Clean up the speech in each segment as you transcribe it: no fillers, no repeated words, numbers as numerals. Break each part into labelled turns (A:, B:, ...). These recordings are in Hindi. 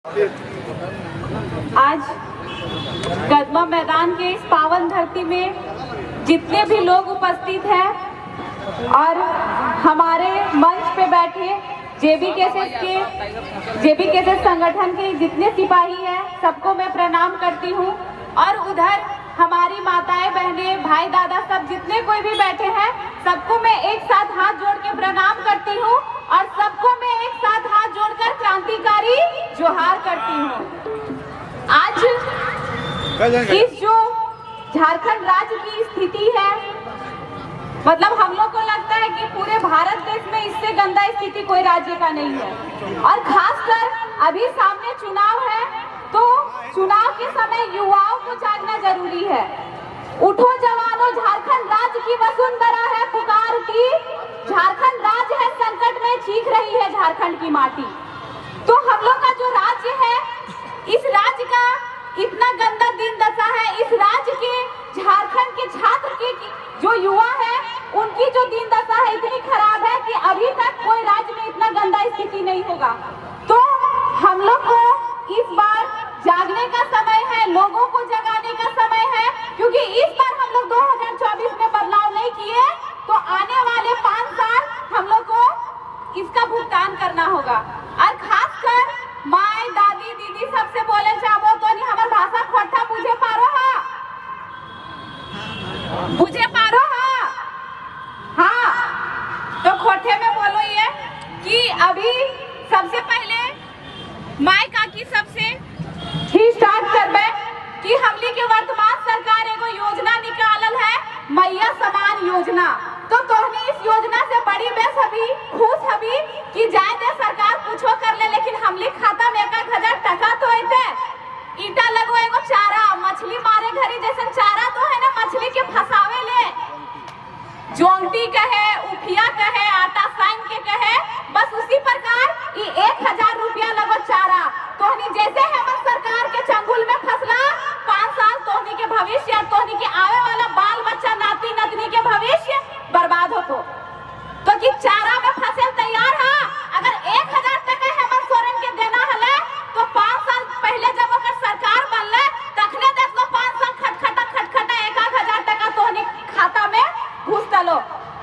A: आज कदमा मैदान के इस पावन धरती में जितने भी लोग उपस्थित हैं और हमारे मंच पे बैठे जेबी केसेस संगठन के जितने सिपाही हैं, सबको मैं प्रणाम करती हूँ। और उधर हमारी माताएं, बहनें, भाई, दादा सब जितने कोई भी बैठे हैं, सबको मैं एक साथ हाथ जोड़ के प्रणाम करती हूँ और सबको मैं एक साथ हाथ जोड़कर क्रांतिकारी जोहार करती हूँ। आज इस जो झारखंड राज्य की स्थिति है, मतलब हम लोग को लगता है कि पूरे भारत देश में इससे गंदा स्थिति कोई राज्य का नहीं है। और खासकर अभी सामने चुनाव है, तो चुनाव के समय युवाओं को जागना जरूरी है। उठो जवानों, झारखंड राज्य की वसुंधरा है पुकार की, झारखंड राज्य है संकट में चीख रही है झारखंड की माटी। तो हम लोग का जो राज्य है, इस राज्य का इतना गंदा दिन दशा है, इस राज्य के झारखंड के छात्र के जो युवा है, उनकी जो दिन दशा है इतनी खराब है कि अभी तक कोई राज्य में इतना गंदा स्थिति नहीं होगा। तो हम लोग को इस बार जागने का समय है, लोगों को जगाने का समय है, क्योंकि इस बार हम लोग 2024 में बदलाव नहीं किए तो आने वाले 5 साल हम लोग को इसका भुगतान करना होगा। और खासकर माए, दादी, दीदी सबसे बोले चाहो तो नहीं हमार भाषा खोटा बुझे पारो हाँ, तो खोटे में बोलो ये कि अभी सबसे पहले माए काकी सबसे ही स्टार्ट करबे कि हमली के वर्तमान सरकार एगो योजना निकालल है, मैया समान योजना। तो तोहनी इस योजना से बड़ी बेस अभी खुश हबी कि जाए दे सरकार कुछो कर ले, लेकिन हमली खाता में 1,000 टका तो आते ईटा लगो एगो चारा, मछली मारे घरी जैसे चारा तो है ना, मछली के फंसावे ले, जोंटी कहे, उफिया कहे, आटा साइन के कहे, बस उसी प्रकार ये 1,000 रुपया लगो चारा। तोहनी जैसे हेमंत सरकार के चंगुल में फसला, 5 साल तोहनी के भविष्य और तोहनी के आवे वाला बाल बच्चा, नाती नतनी के भविष्य बर्बाद हो। तो कि चारा में फसल तैयार है, अगर 1,000 टका हेमंत सोरेन के देना हले तो 5 साल पहले जब अगर सरकार बनले तखने देख लो 5 साल खटखटा 1,000 टका तोहनी खाता में घुस डालो।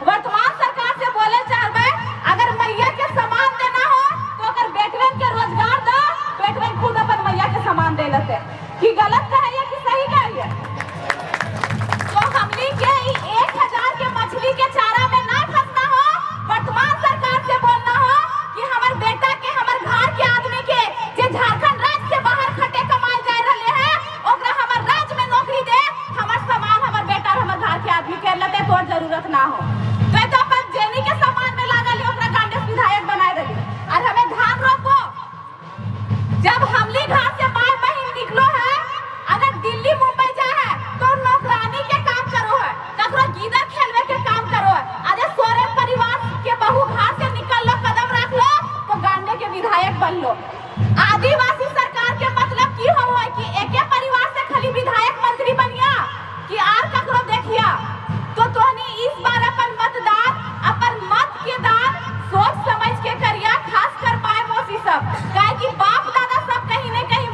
A: वर्तमान सरकार से बोले चाहबे अगर मैया के सामान देना हो तो अगर बेटवन के रोजगार दो, बेटवन खुद अपन मैया के सामान दे लेते कि गलत कहिए कि सही कहिए। तो हमली के 1,000 के मछली के चारा में ना फंसना हो, वर्तमान सरकार से बोलना हो कि हमार बेटा के, हमार घर के आदमी के जे झारखंड राज्य से बाहर खटे कमाए जा रहे हैं, ओकरा हमार राज्य में नौकरी दे, हमार सामान हमार बेटा और हमार घर के आदमी कर लेते तो जरूरत ना हो। तो अपन जेनी के सामान में लागल ओकरा कांग्रेस विधायक बनाए रही। और हमें धान रोपो, जब हमली घर से माय बहन निकलो है, अगर दिल्ली मुंबई जा है तो नौकरानी के काम करो है, ककरो गीदा खेलवे के काम करो है। अरे सोरेन परिवार के बहू घर से निकल लो, कदम रख लो तो गांडे के विधायक बन लो। आदिवासी सरकार के मतलब की हो कि एके परिवार से खाली विधायक मंत्री बनिया कि आर ककरो देखिया। तो तोहनी इस बार अपन मतदान, अपन मत के दान सोच समझ के करिया, खास कर माय मौसी सब, काहे कि बाप दादा सब कहीं न कहीं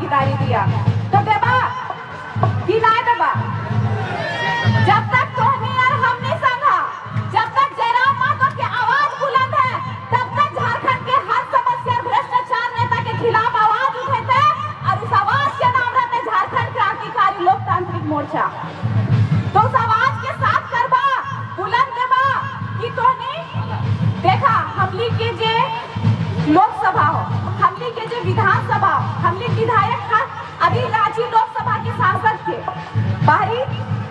A: भागीदारी दिया। तो देबा कि ना देबा? जब तक तोहनी और हमने संगा, जब तक जयराम महतो की आवाज बुलंद है, तब तक झारखंड के हर समस्या भ्रष्टाचार नेता के खिलाफ आवाज उठेते और उस आवाज के नाम रहते झारखंड क्रांतिकारी लोकतांत्रिक मोर्चा। तो उस आवाज के साथ करबा, बुलंद देबा कि तोहनी देखा हमली के जे लोकसभा हो, हमली के जे विधानसभा, हमली विधायक था, अभी रांची लोकसभा के सांसद थे बाहरी,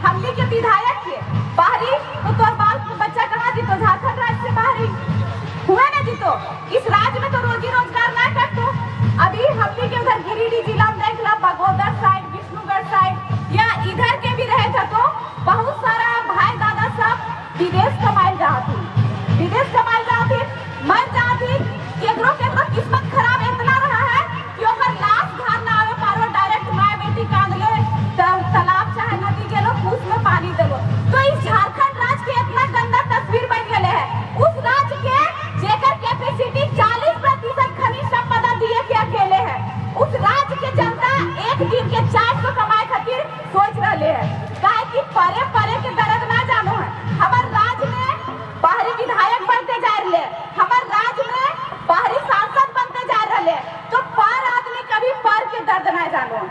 A: हमली के विधायक थे बाहरी, तो तोर बाल बच्चा कहाँ जीतो? झारखंड राज्य से बाहरी हुए ना जीतो? इस राज्य में तो रोजी रोजगार ना करतो। अभी हमली के उधर गिरिडीह जिला में देख ला, बगोदर साइड, विष्णुगढ़ साइड या इधर के भी रहे थे, तो बहुत सारा भाई दादा सब विदेश कमाए जाती, विदेश कमाए जाती, मर जाती। केकरो केकरो किस्मत खराब इतना रहा है कि ओकर लाश घर ना आवे पारो, डायरेक्ट माय बेटी कांद ले, तालाब चाहे नदी गेलो, पूछ में पानी देलो। तो इस झारखंड राज्य के इतना गंदा तस्वीर बन गए है। उस राज्य के जेकर कैपेसिटी 40% खनिज संपदा दिए के अकेले है, उस राज्य के जनता एक दिन के 400 कमाए खातिर सोच रहे है, काहे कि परे परे के दर्द ना जानो है। हमार राज्य में बाहरी विधायक बनते जा रहे, हमार राज्य में बाहरी सांसद बनते जा रहे, तो पर आदमी कभी पर के दर्द ना जानो।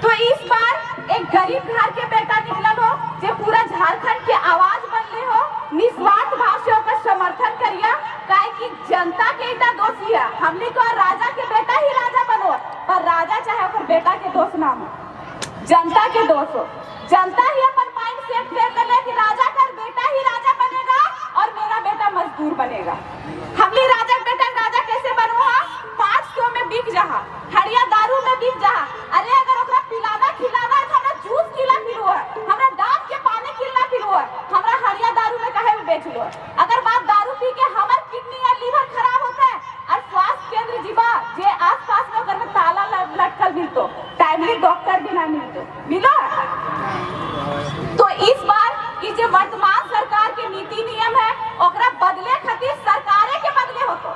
A: तो इस बार एक गरीब घर के बेटा निकलल हो, जो पूरा झारखंड के आवाज बनले हो, निस्वार्थ भाव से ओकर समर्थन करिया, काहे कि जनता के इतना दोषी है। हमने को राजा के बेटा ही राजा बनो, पर राजा चाहे ओकर बेटा के दोष ना हो, जनता के दोष हो। जनता ही अपन माइंड सेट कर ले कि राजा का बेटा ही राजा बनेगा और मेरा बेटा मजदूर बनेगा। हमने राजा बेटा राजा कैसे बनवा? 500 में बिक जहा, हड़िया दारू में बिक जहा। अरे अगर ओकरा पिलाना खिलाना है तो हमरा जूस किला पिलो है, हमरा डाब के पानी किला पिलो है, हमरा हड़िया दारू में काहे बेच लो? अगर बात दारू पी के हमर किडनी या लीवर खराब होता है और स्वास्थ्य केंद्र जीवा जे आसपास में ओकर में ताला लटकल मिलतो, टाइमली डॉक्टर भी ना मिलो। तो इस बार इस जो वर्तमान सरकार के नीति नियम है, ओकरा बदले खातिर सरकारे के बदले होतो,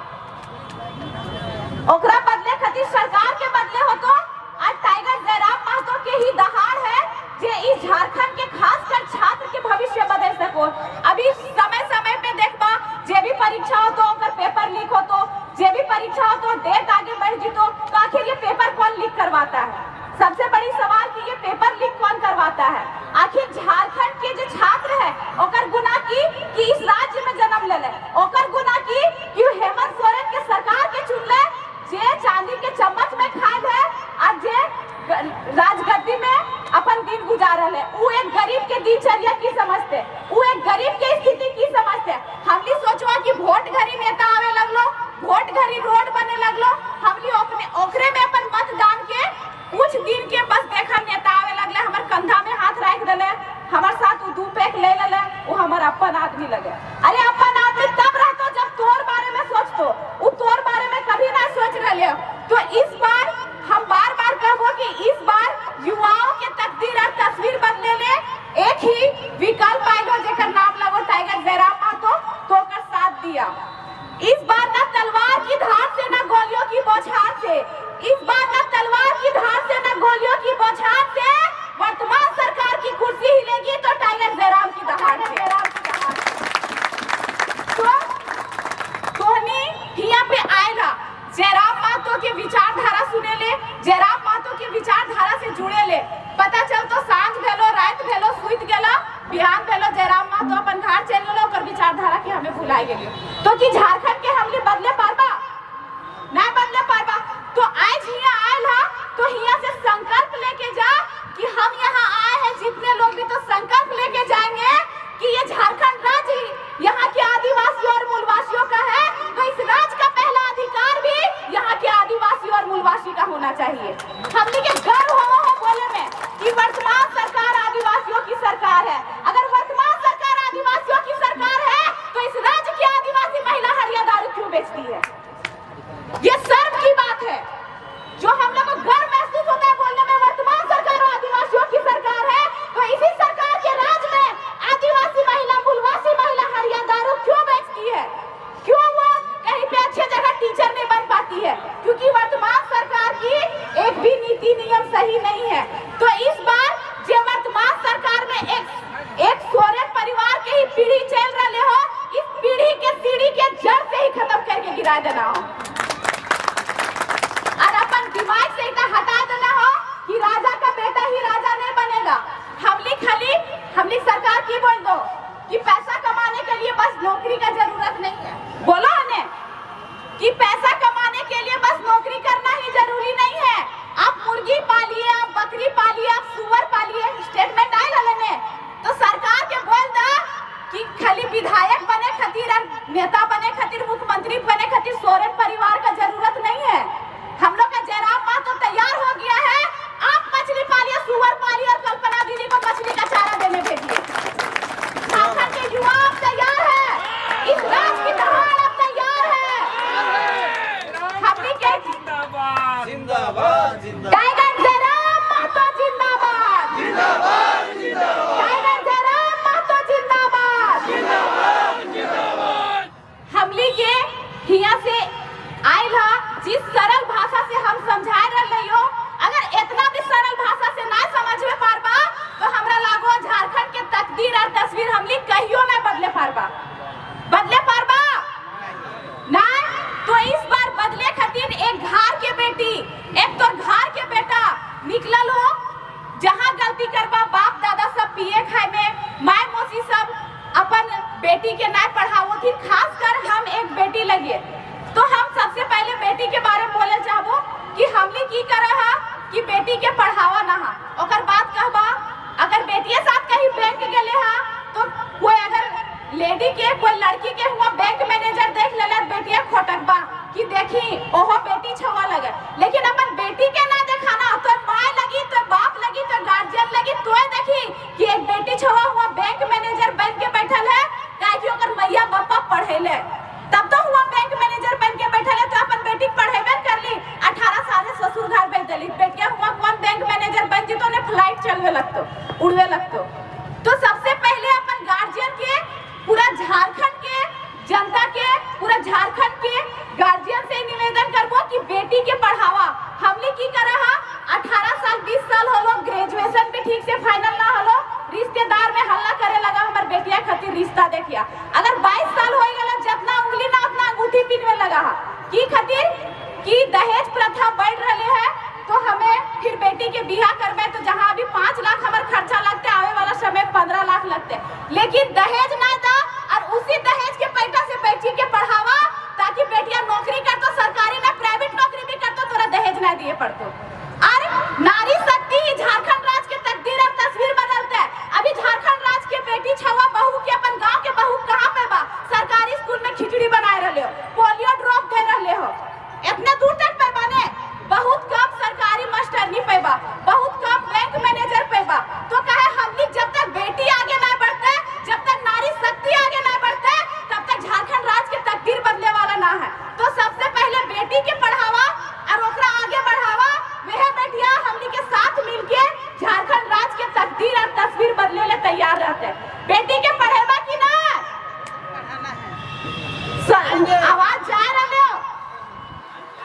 A: ओकरा बदले खातिर सरकार के बदले होतो। आज टाइगर जयराम महतो के ही दहाड़ है जे इस झारखंड के खासकर छात्र के भविष्य बदल सको। अभी समय समय पे देखबा, जे भी परीक्षा हो तो ओकर पेपर लीक हो, तो जे भी परीक्षा हो तो डेट आगे बढ़ जीतो, तो आखिर ये पेपर कौन लीक करवाता है? सबसे बड़ी सवाल कि ये पेपर लीक कौन करवाता है? आखिर झारखंड के जो छात्र है ओकर गुना की कि इस राज्य में जन्म ले, ओकर गुना की कि हेमंत सोरेन के सरकार के चुन ले, जे चांदी के चम्मच में खाए है और जे राजगद्दी में अपन दिन गुजार रहे, वो एक गरीब के दिनचर्या की समझते, वो एक गरीब के स्थिति की समझते। हमने सोचवा कि वोट घरी नेता आवे लगलो, वोट घरी रोड बने लगलो, हमने ओकरे में अपन मतदान के कुछ दिन के बस देखा नेता आवे लगले, हमार कंधा में हाथ रख देले, हमार साथ दू पैक ले ले, वो हमार अपन आदमी लगे। अरे अपन आदमी तब रहतो जब तोर बारे में सोचतो, वो तोर बारे में कभी ना सोच रहे। तो इस बार हम बार बार कहबो कि इस बार युवाओं के तकदीर और तस्वीर बदले ले एक ही विकल्प आएगा जेकर नाम लगो टाइगर जयराम महतो, तो ओकर साथ दिया। इस बार ना तलवार की धार से ना गोलियों की बौछार से, इस बार ना तलवार की धार से ना गोलियों की बौछार से वर्तमान सरकार की कुर्सी हिलेगी, तो टाइगर जयराम की दहाड़ से। तो तोहनी यहाँ पे आएगा जयराम महतो के विचारधारा सुने ले, जयराम महतो के विचारधारा से जुड़े ले, पता चल तो सांझ भेलो, रात भेलो, सुत गेलो, बिहान भेलो, जयराम महतो अपन घर चल गेलो, ओकर विचारधारा के हमें भुलाई गेलियो। तो कि झारखंड के हमले बदले पारबा ना बदले पारबा? तो आज हिया आयल हा, तो हिया से संकल्प लेके जा कि हम यहाँ आए हैं, जितने लोग भी तो संकल्प लेके जाएंगे कि ये झारखंड राज्य यहाँ के आदिवासियों और मूलवासियों का है, तो इस राज्य का पहला अधिकार भी यहाँ के आदिवासी और मूलवासी का होना चाहिए। हमने के गर्व हो बोले में कि वर्तमान सरकार आदिवासियों की सरकार है। अगर वर्तमान सरकार आदिवासियों की सरकार है, तो इस राज्य की आदिवासी महिला हड़िया दारू क्यों बेचती है? ये सर्व की बात है, जो हम लोग को गर्व महसूस होता है बोलने में। वर्तमान सरकार आदिवासियों की सरकार है, तो इसी सरकार के राज में आदिवासी महिला, मूलवासी महिला हड़िया दारू क्यों बेचती है? क्यों वो कहीं पे अच्छे जगह टीचर नहीं बन पाती है? क्योंकि वर्तमान सरकार की एक भी नीति नियम सही नहीं है। तो इस बार जो वर्तमान सरकार में एक सोरेन परिवार के ही पीढ़ी चल रहे हो, इस पीढ़ी के सीढ़ी के जड़ से ही खत्म करके गिरा देना हो और अपन दिमाग से इतना हटा देना हो कि राजा का बेटा ही राजा नहीं बनेगा। हमली सरकार की बोल दो कि पैसा कमाने के लिए बस नौकरी का जरूरत नहीं है। बोलो हमें कि पैसा कमाने के लिए बस नौकरी करना ही जरूरी नहीं है। आप मुर्गी पालिए, आप बकरी पालिए, आप सुअर पालिए, स्टेटमेंट आए ललने तो सरकार के बोल दा कि खाली विधायक बने खातिर, नेता बने खातिर, मुख्यमंत्री बने खातिर सोरेन परिवार का जरूरत नहीं है। हम लोग का जयराम माँ तो तैयार हो गया है। आप मछली पालिए, सुअर पालिए और कल्पना दीदी को मछली का चारा देने भेजिए। झारखंड के युवा अब तैयार है, इस राज की दहाड़ अब तैयार है। हमने के
B: जिंदाबाद जिंदाबाद जिंदाबाद,
A: टाइगर जयराम महतो जिंदाबाद
B: जिंदाबाद जिंदाबाद,
A: टाइगर जयराम महतो जिंदाबाद
B: जिंदाबाद।
A: हमली के हिया से आयल हा, जिस सरल भाषा से हम समझाए रही हो, अगर इतना भी सरल भाषा से ना समझ में पारबा तो हमरा लागो झारखंड के तकदीर और तस्वीर हमली कहियो ना बदले पारबा ना। तो इस बार बदले खातिर एक घर के बेटी, एक तो घर के बेटा निकलल हो, जहाँ गलती करबा बाप दादा सब पिए खाए में, माय मौसी सब अपन बेटी के ना पढ़ावो थी। खास कर हम एक बेटी लगे तो हम सबसे पहले बेटी के बारे में बोले चाहबो कि हमने की करा है कि बेटी के पढ़ावा ना हा। ओकर बात कहबा अगर बेटिए साथ कहीं बैंक गेले हा तो कोई अगर लेडी के कोई लड़की के हुआ बैंक मैनेजर देख लेला बेटिया खोटकबा कि देखी ओहो बेटी छवा लगे, लेकिन अपन बेटी के ना देखाना तो माय लगी तो बाप लगी तो गार्जियन लगी तो देखी कि एक बेटी छवा हुआ बैंक मैनेजर बन के बैठल है, काहे कि ओकर मैया बापा पढ़ेले तब तो हुआ बैंक मैनेजर बन के बैठल है। तो अपन बेटी पढ़ेबे कर ली, 18 साल से ससुर घर भेज देली, बेटिया हुआ कौन बैंक मैनेजर बन जी तो ने फ्लाइट चलवे लगतो, उड़वे लगतो। तो सबसे पहले अपन गार्जियन के, पूरा झारखंड के जनता के, पूरा झारखंड के गार्जियन से निवेदन करबो कि बेटी के पढ़ावा। हमने की करा हा 18 साल 20 साल होलो, ग्रेजुएशन भी ठीक से फाइनल ना होलो, रिश्तेदार में हल्ला करे लगा हमर बेटिया खातिर रिश्ता देखिया। अगर 22 साल हो गया जितना उंगली ना उतना अंगूठी पीनवे लगा हा की खातिर कि दहेज प्रथा बढ़ रहे है। तो हमें फिर बेटी के बियाह करबे तो जहाँ अभी 5 लाख हमारे खर्चा लगते, आवे वाला समय 15 लाख लगते, लेकिन दहेज ना दा और उसी दहेज के पैसा से बेटी के पढ़ावा ताकि बेटिया नौकरी कर तो सरकारी ना प्राइवेट नौकरी भी कर तो तोरा दहेज ना दिए पड़तो। अरे नारी शक्ति ही झारखंड राज्य के तकदीर और तस्वीर बदलता है। अभी झारखंड राज्य के बेटी छवा बहू के अपन गांव के बहू कहाँ पे बा? सरकारी स्कूल में खिचड़ी बनाए रहे हो, पोलियो ड्रॉप दे रहे हो, इतने दूर तक पैबाने। बहुत कम सरकारी मास्टरनी पैबा, बहुत कम बैंक मैनेजर पैबा। तो कहे हमनी जब तक बेटी आगे ना बढ़ते, जब तक नारी शक्ति आगे ना बढ़ते, तब तक झारखंड राज्य के तकदीर बदले वाला ना है। तो सबसे पहले बेटी के पढ़ावा और ओकरा आगे बढ़ावा, वह बेटिया हमनी के साथ मिलके झारखंड राज्य के तकदीर और तस्वीर बदले ले तैयार रहते हैं। बेटी के पढ़ेबा की ना आवाज जा रहे हो,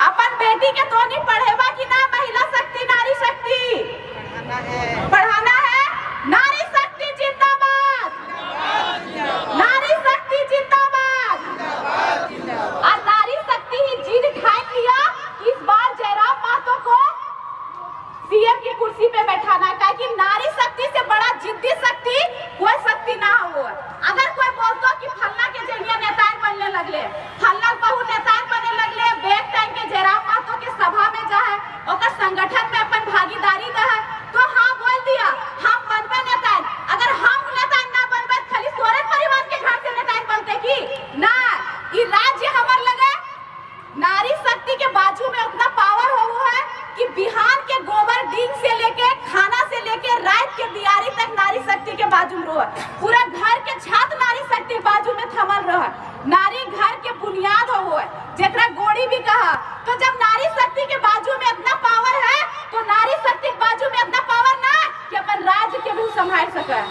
A: अपन बेटी के तो नहीं पढ़ेबा की ना? महिला शक्ति, नारी शक्ति पढ़ाना है। नारी शक्ति जिंदाबाद, नारी शक्ति जिंदाबाद। और नारी शक्ति ही जीत ठान लिया इस बार जयराम महतो को सीएम की कुर्सी पे बैठाना है, कि नारी शक्ति से बड़ा जिद्दी शक्ति कोई शक्ति ना हो। अगर कोई बोलतो कि फलना के जरिए नेता बनने लगले, फलना बहु नेता बने लगले, बैक टाइम के जयराम महतो के सभा में जाए, ओकर संगठन में अपन भागीदारी दा है, तो हाँ बोल दिया हम बनबे नेता। अगर हम नेता ना बनबे खाली सोरेन परिवार के घर से नेता बनते की ना? ई राज्य हमार लगे नारी शक्ति के बाजू में उतना पावर हो है कि बिहान के गोबर दिन से लेके खाना से लेके रात के दियारी तक नारी शक्ति के बाजू में रहो। पूरा घर के छत नारी शक्ति बाजू में थमल रहा। नारी घर के बुनियाद हो है, जेकरा गोड़ी भी कहा। तो जब नारी शक्ति के बाजू में इतना पावर है तो नारी शक्ति के बाजू में इतना पावर ना कि अपन राज्य के भी संभाल सके।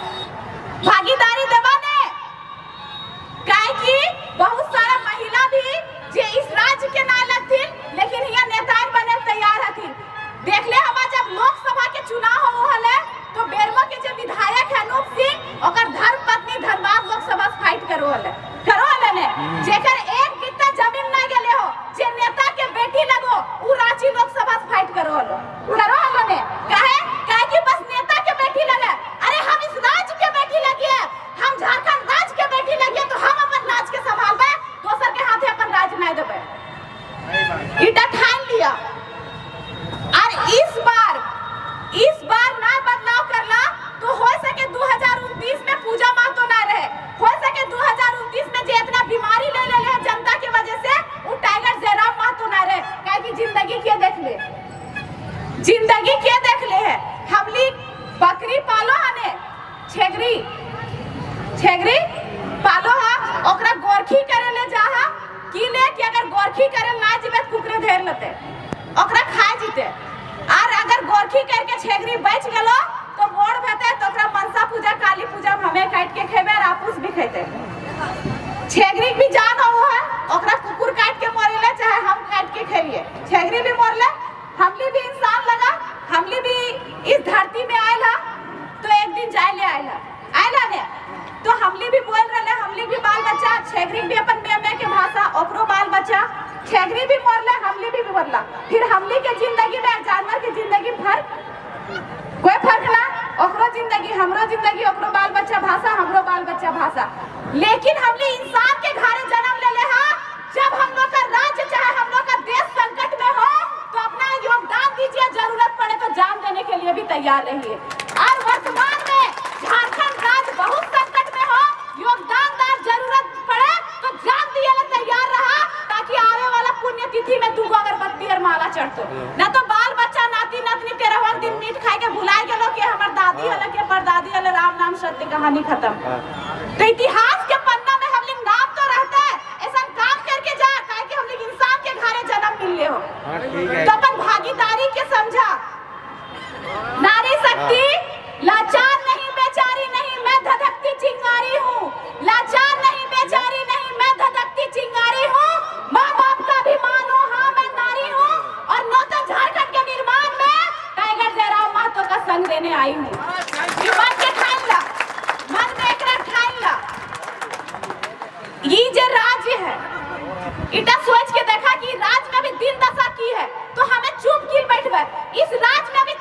A: भागीदारी देवा ने काहे कि बहुत सारा महिला भी जे इस राज्य के ना लगथिन लेकिन यहाँ नेता बने तैयार हथिन। देख ले हम जब लोकसभा के चुनाव हो हले तो बेरवा के जो विधायक है अनूप सिंह ओकर धर्म पत्नी धनबाद लोकसभा फाइट करो हले ने जेकर एक बित्ता जमीन ना गेले हो जे नेता के बेटी लगो उ रांची लोकसभा फाइट करो हलो ने काहे कि बस नेता के बेटी लगे। अरे हम इस राज्य के बेटी लगी है, हम झारखंड राज्य के बेटी लगी है तो हम अपन राज्य के संभालबे, दोसर के हाथे अपन राज्य नहीं देबे। इटा ठान लिया। और इस बार ना बदलाव करला तो हो सके 2029 में पूजा महतो ना रहे, हो सके 2029 में जे इतना बीमारी ले ले जनता की वजह से वो टाइगर जयराम महतो ना रहे। काहे कि जिंदगी के देख ले है। हमली बकरी पालो हने छेगरी पालो हा ओकरा गोरखी करे ले जाहा कि अगर गोरखी करे ना जीवे कुकरे धेर लेते ओकरा खा जीते। और अगर गोरखी करके छेगरी बच गेलो तो मोड़ भेते तो ओकरा मनसा पूजा काली पूजा में हमें काट के खेबे और आपूस भी खेते। छेगरी भी जान हो है ओकरा कुकुर काट के मरेले चाहे हम काट के खेलिए, छेगरी भी मरले। हमली भी इंसान लगा, हमली भी इस धरती में आयला तो एक दिन जाए आयला ने तो हमली भी बोल रहे, हमली भी बाल बच्चा, छेगरी भी अपन में के भाषा ओकरो बाल बच्चा, छेगरी भी मरले हमली भी मरला। फिर हमली के जिंदगी में जानवर की जिंदगी कोई फर्क ना, ओकरो जिंदगी हमरो जिंदगी, ओकरो बाल बच्चा भाषा हमरो बाल बच्चा भाषा। लेकिन हमली इंसान के घरे जन्म ले हा। जब हम लोग का राज्य चाहे हम लोग का देश संकट में हो तो अपना योगदान दीजिए, जरूरत पड़े तो जान देने के लिए भी तैयार रहिए। और वर्तमान में झारखंड राज्य बहुत संकट में हो, योगदान जरूरत पड़े तो जान दिए तैयार रहा ताकि आने वाला पुण्यतिथि में 2 अगरबत्ती और माला चढ़तो। न तो बाल बच्चा नाती नातनी 13वां दिन मीट खाए के भुलाए गेलो कि हमर दादी हले के परदादी हले राम नाम सत्य कहानी खत्म। तो इतिहास के पन्ना में हम लोग नाम तो रहता है, ऐसा काम करके जा काहे कि हम लोग इंसान के घरे जन्म मिलले हो। तो अपन भागीदारी के समझा। नारी शक्ति लाचार नहीं बेचारी नहीं मैं धधकती चिंगारी हूँ, लाचार नहीं बेचारी नहीं मैं धधकती चिंगारी हूँ, माँ बाप का भी मानो हाँ मैं नारी हूँ और नूतन झारखंड के निर्माण में टाइगर जयराम महतो का संग देने आई हूँ। मन के ठान ला, मन में एक ठान ला। ये जो राज्य है इटा सोच के देखा कि राज्य में भी दिन दशा की है तो हमें चुप की बैठबे। इस राज्य में भी